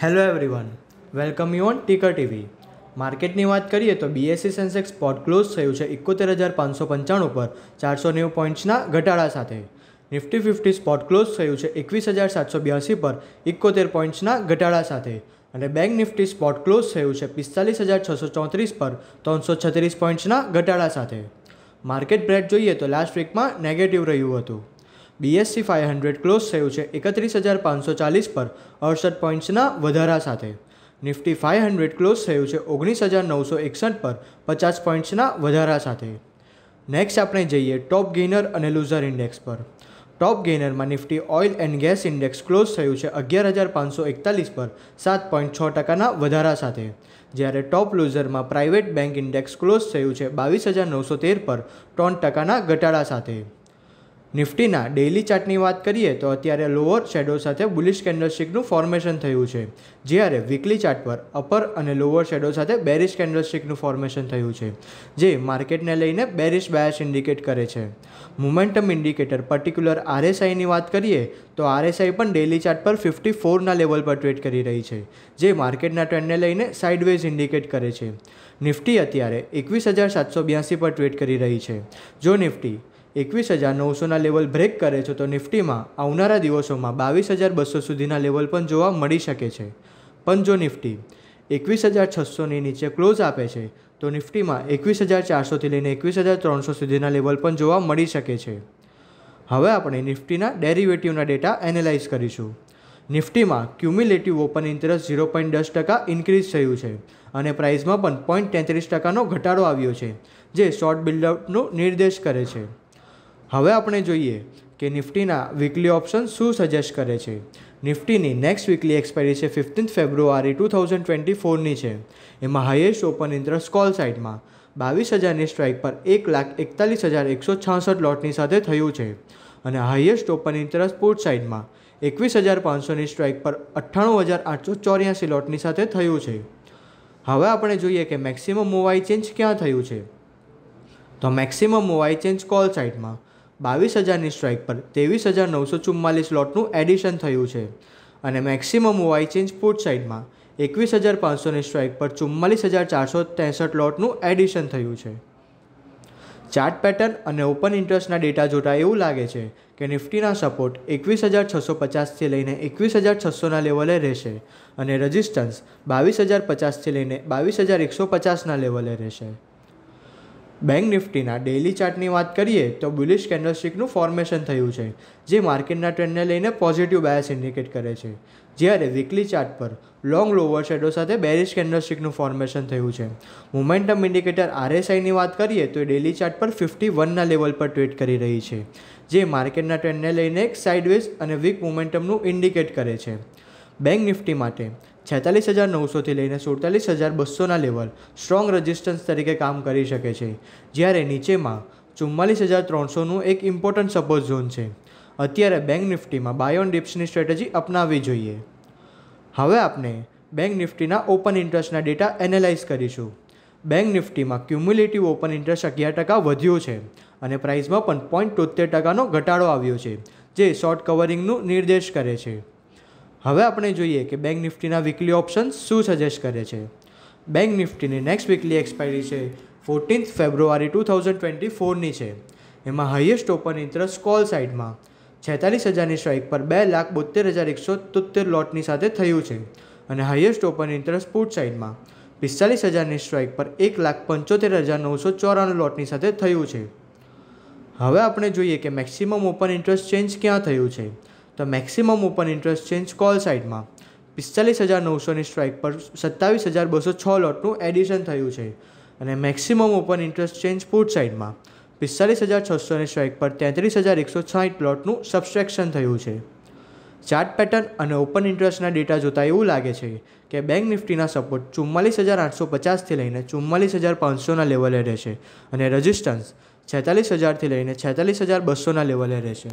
Hello everyone, welcome you on Ticker TV. માર્કેટની વાત કરીએ તો બીએસસી સેન્સેક્સ સ્પોટ ક્લોઝ થયું છે 71,595 પર 490 પોઈન્ટ્સના ઘટાડા સાથે. નિફ્ટી 50 સ્પોટ ક્લોઝ થયું છે 21,782 પર 71 પોઈન્ટ્સના ઘટાડા સાથે. અને બેંક નિફ્ટી સ્પોટ ક્લોઝ થયું છે 45,634 પર 336 પોઈન્ટ્સના ઘટાડા સાથે. માર્કેટ બ્રેડ જોઈએ તો લાસ્ટ વીકમાં નેગેટિવ રહ્યું હતું. બીએસસી 500 ક્લોઝ થયું છે 31,540 પર 68 પોઈન્ટ્સના વધારા સાથે. નિફ્ટી 500 ક્લોઝ થયું છે 19,961 પર 50 પોઈન્ટ્સના વધારા સાથે. નેક્સ્ટ આપણે જઈએ ટોપ ગેઇનર અને લૂઝર ઇન્ડેક્સ પર. ટોપ ગેઇનરમાં Nifty oil and gas index close થયું છે 11,541 પર 7.6%ના વધારા સાથે. જ્યારે ટોપ લૂઝરમાં પ્રાઇવેટ બેંક ઇન્ડેક્સ ક્લોઝ થયું છે 22,913 પર 3%ના ઘટાડા સાથે. નિફ્ટીના ડેઇલી ચાર્ટની વાત કરીએ તો અત્યારે લોઅર શેડો સાથે બુલિશ કેન્ડલસ્ટિકનું ફોર્મેશન થયું છે, જ્યારે વીકલી ચાર્ટ પર અપર અને લોઅર શેડો સાથે બેરિશ કેન્ડલસ્ટિકનું ફોર્મેશન થયું છે, જે માર્કેટને લઈને બેરિશ બાયસ ઇન્ડિકેટ કરે છે. મોમેન્ટમ ઇન્ડિકેટર પર્ટિક્યુલર આરએસઆઈની વાત કરીએ તો આરએસઆઈ પણ ડેઇલી ચાર્ટ પર 54ના લેવલ પર ટ્રેડ કરી રહી છે, જે માર્કેટના ટ્રેન્ડને લઈને સાઇડવેઝ ઇન્ડિકેટ કરે છે. નિફ્ટી અત્યારે 21,782 પર ટ્રેડ કરી રહી છે. જો નિફ્ટી 21,900ના લેવલ બ્રેક કરે છે તો નિફ્ટીમાં આવનારા દિવસોમાં 22,200 સુધીના લેવલ પણ જોવા મળી શકે છે. પણ જો નિફ્ટી 21,600ની નીચે ક્લોઝ આપે છે તો નિફ્ટીમાં 21,400થી લઈને 21,300 સુધીના લેવલ પણ જોવા મળી શકે છે. હવે આપણે નિફ્ટીના ડેરિવેટિવના ડેટા એનાલાઇઝ કરીશું. નિફ્ટીમાં ક્યુમ્યુલેટિવ ઓપન ઇન્ટરેસ્ટ 0.10% ઇન્ક્રીઝ થયું છે અને પ્રાઇસમાં પણ 0.33%નો ઘટાડો આવ્યો છે, જે શોર્ટ બિલ્ડઅપનો નિર્દેશ કરે છે. હવે આપણે જોઈએ કે નિફ્ટીના વીકલી ઓપ્શન શું સજેસ્ટ કરે છે. નિફ્ટીની નેક્સ્ટ વીકલી એક્સપાયરી છે 15 ફેબ્રુઆરી 2024ની છે. એમાં હાઈએસ્ટ ઓપન ઇન્ટરેસ્ટ કોલ સાઇડમાં 22,000ની સ્ટ્રાઇક પર 1,41,166 લોટની સાથે થયું છે અને હાઈએસ્ટ ઓપન ઇન્ટરેસ્ટ પુટ સાઇડમાં 21,500ની સ્ટ્રાઇક પર 98,884 લોટની સાથે થયું છે. હવે આપણે જોઈએ કે મેક્સિમમ મૂવાઈ ચેન્જ ક્યાં થયું છે. તો મેક્સિમમ મૂવાઈ ચેન્જ કોલ સાઇડમાં 22,000ની સ્ટ્રાઇક પર 23,944 લોટનું એડિશન થયું છે અને મેક્સિમમ મૂવાઈ ચેન્જ પુટ સાઇડમાં 21,500ની સ્ટ્રાઇક પર 44,463 લોટનું એડિશન થયું છે. ચાર્ટ પેટર્ન અને ઓપન ઇન્ટરેસ્ટના ડેટા જોતાં એવું લાગે છે કે નિફ્ટીના સપોર્ટ 21,650થી લઈને 21,600ના લેવલે રહેશે અને રેઝિસ્ટન્સ 22,050થી લઈને 22,150ના લેવલે રહેશે. બેંક નિફ્ટીના ડેઇલી ચાર્ટની વાત કરીએ તો બુલિશ કેન્ડલસ્ટિકનું ફોર્મેશન થયું છે, જે માર્કેટના ટ્રેન્ડને લઈને પોઝિટિવ બાયસ ઇન્ડિકેટ કરે છે. જ્યારે વીકલી ચાર્ટ પર લોંગ લોવર શેડો સાથે બેરિશ કેન્ડલસ્ટિકનું ફોર્મેશન થયું છે. મોમેન્ટમ ઇન્ડિકેટર આરએસઆઈની વાત કરીએ તો ડેઇલી ચાર્ટ પર 51ના લેવલ પર ટ્રેડ કરી રહી છે, જે માર્કેટના ટ્રેન્ડને લઈને એક સાઇડવેઝ અને વીક મોમેન્ટમનું ઇન્ડિકેટ કરે છે. બેંક નિફ્ટી માટે 46,900થી લઈને 47,200ના લેવલ સ્ટ્રોંગ રેઝિસ્ટન્સ તરીકે કામ કરી શકે છે, જ્યારે નીચેમાં 44,300નું એક ઇમ્પોર્ટન્ટ સપોર્ટ ઝોન છે. અત્યારે બેંક નિફ્ટીમાં બાય ઓન ડિપ્સની સ્ટ્રેટેજી અપનાવવી જોઈએ. હવે આપણે બેંક નિફ્ટીના ઓપન ઇન્ટરેસ્ટના ડેટા એનાલાઇઝ કરીશું. બેંક નિફ્ટીમાં ક્યુમ્યુલેટિવ ઓપન ઇન્ટરેસ્ટ 11% વધ્યું છે અને પ્રાઇસમાં પણ 0.73%નો ઘટાડો આવ્યો છે, જે શોર્ટ કવરિંગનું નિર્દેશ કરે છે. હવે આપણે જોઈએ કે બેંક નિફ્ટીના વીકલી ઓપ્શન્સ શું સજેસ્ટ કરે છે. બેંક નિફ્ટીની નેક્સ્ટ વીકલી એક્સપાયરી છે 14 ફેબ્રુઆરી 2024ની છે. એમાં હાઈએસ્ટ ઓપન ઇન્ટરેસ્ટ કોલ સાઇડમાં 46,000ની સ્ટ્રાઇક પર 2,72,173 લોટની સાથે થયું છે અને હાઈએસ્ટ ઓપન ઇન્ટરેસ્ટ પુટ સાઇડમાં 45,000ની સ્ટ્રાઇક પર 1,75,994 લોટની સાથે થયું છે. હવે આપણે જોઈએ કે મેક્સિમમ ઓપન ઇન્ટરેસ્ટ ચેન્જ ક્યાં થયું છે. તો maximum open interest change call સાઇડમાં 45,900ની સ્ટ્રાઇક પર 27,206 લોટનું એડિશન થયું છે અને maximum open interest change put સાઇડમાં 45,600ની સ્ટ્રાઇક પર 33,160 લોટનું સબસ્ટ્રેક્શન થયું છે. ચાર્ટ પેટર્ન અને ઓપન ઇન્ટરેસ્ટના ડેટા જોતાં એવું લાગે છે કે બેંક નિફ્ટીના સપોર્ટ 44,850થી લઈને 44,500ના લેવલે રહેશે અને રેઝિસ્ટન્સ 46,000થી લઈને 46,200ના લેવલે રહેશે.